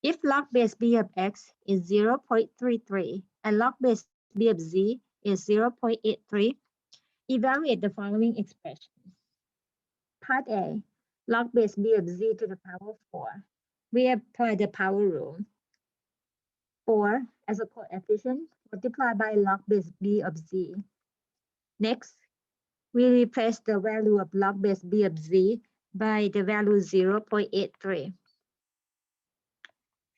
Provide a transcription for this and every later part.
If log base b of x is 0.33 and log base b of z is 0.83, evaluate the following expression. Part A, log base b of z to the power 4. We apply the power rule. 4 as a coefficient multiplied by log base b of z. Next, we replace the value of log base b of z by the value 0.83.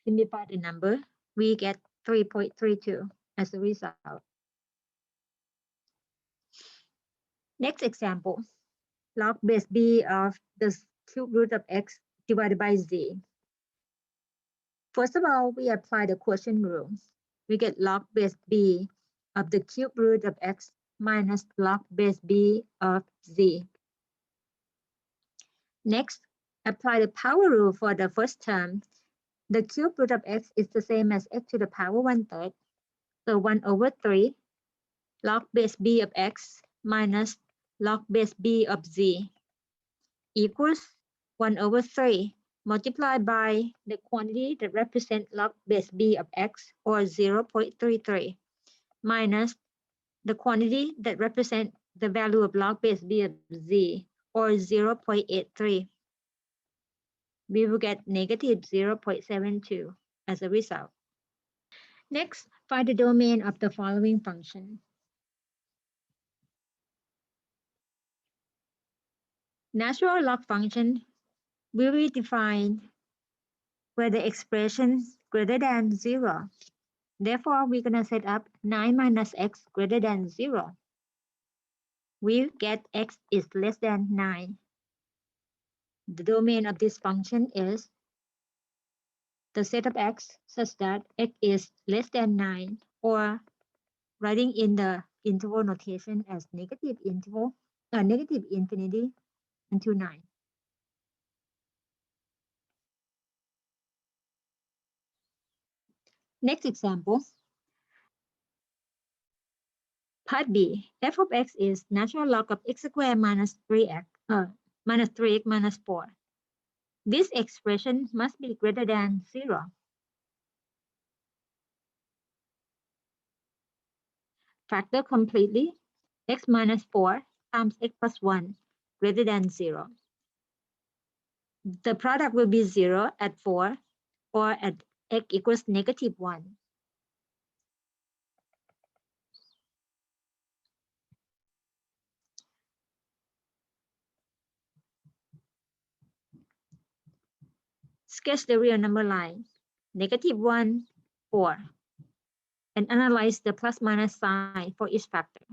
Simplify the number, we get 3.32 as a result. Next example, log base b of the cube root of x divided by z. First of all, we apply the quotient rule. We get log base b of the cube root of x minus log base b of z. Next, apply the power rule for the first term. The cube root of x is the same as x to the power 1/3. So 1/3 log base b of x minus log base b of z equals 1/3 multiplied by the quantity that represents log base b of x, or 0.33, minus the quantity that represents the value of log base b of z, or 0.83. We will get negative 0.72 as a result. Next, find the domain of the following function. Natural log function will be defined where the expression is greater than 0. Therefore, we're going to set up 9 minus x greater than 0. We get x is less than 9. The domain of this function is the set of x such that x is less than 9, or writing in the interval notation as negative infinity until 9. Next example. Part B, f of x is natural log of x squared minus 3x minus 4. This expression must be greater than 0. Factor completely, x minus 4 times x plus 1 greater than 0. The product will be 0 at 4 or at x equals negative 1. Sketch the real number line, negative 1, 4, and analyze the plus minus sign for each factor.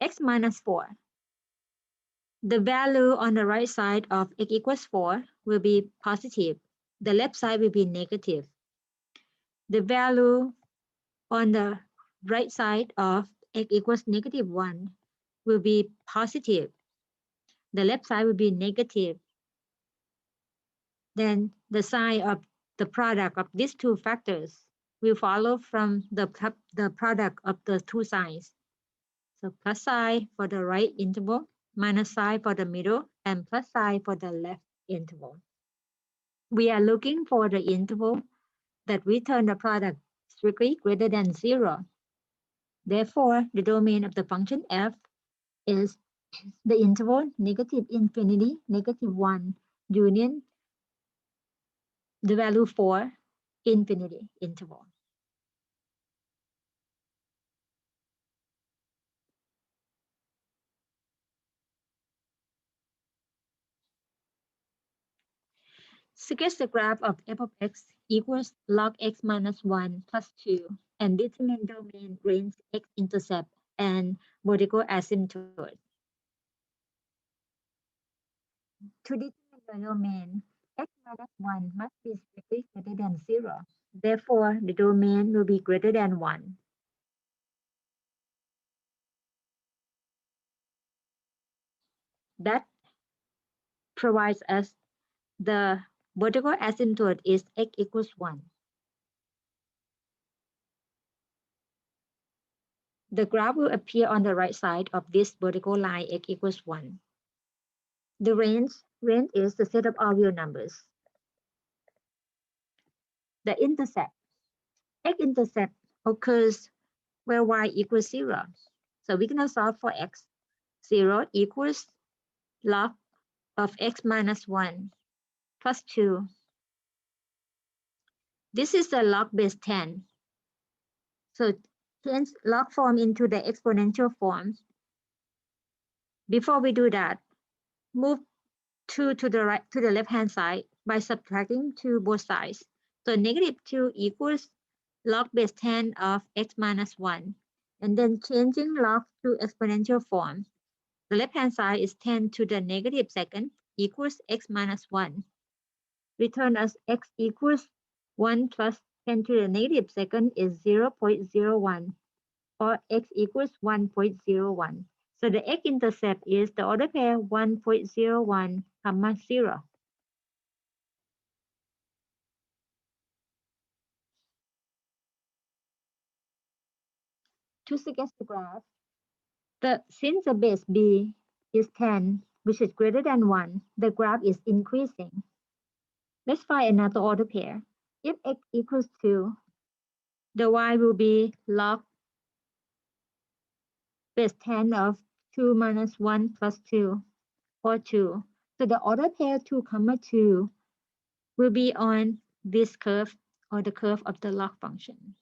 X minus 4. The value on the right side of x equals 4 will be positive. The left side will be negative. The value on the right side of x equals negative 1 will be positive. The left side will be negative. Then the sign of the product of these two factors will follow from the product of the two signs. So plus sign for the right interval, minus sign for the middle, and plus sign for the left interval. We are looking for the interval that return the product strictly greater than 0. Therefore, the domain of the function f is the interval negative infinity, negative 1, union the value 4, infinity interval. Sketch the graph of f of x equals log x minus 1 plus 2 and determine domain, range, x-intercept, and vertical asymptote. To determine the domain, x minus 1 must be strictly greater than 0. Therefore, the domain will be greater than 1. That provides us the vertical asymptote is x equals 1. The graph will appear on the right side of this vertical line x equals 1. The range is the set of all real numbers. the intercept. X-intercept occurs where y equals 0. So we're going to solve for x. 0 equals log of x minus 1 plus 2. This is the log base 10. So change log form into the exponential form. Before we do that, move 2 to the right, to the left-hand side by subtracting 2 both sides. So negative 2 equals log base 10 of x minus 1. And then changing log to exponential form. The left-hand side is 10 to the negative second equals x minus 1. Return as x equals 1 plus 10 to the negative second is 0.01, or x equals 1.01. So the x-intercept is the order pair 1.01, 0. To suggest the graph, since the base b is 10, which is greater than 1, the graph is increasing. Let's find another order pair. If x equals 2, the y will be log base 10 of 2 minus 1 plus 2, or 2. So the order pair 2, 2 will be on this curve, or the curve of the log function.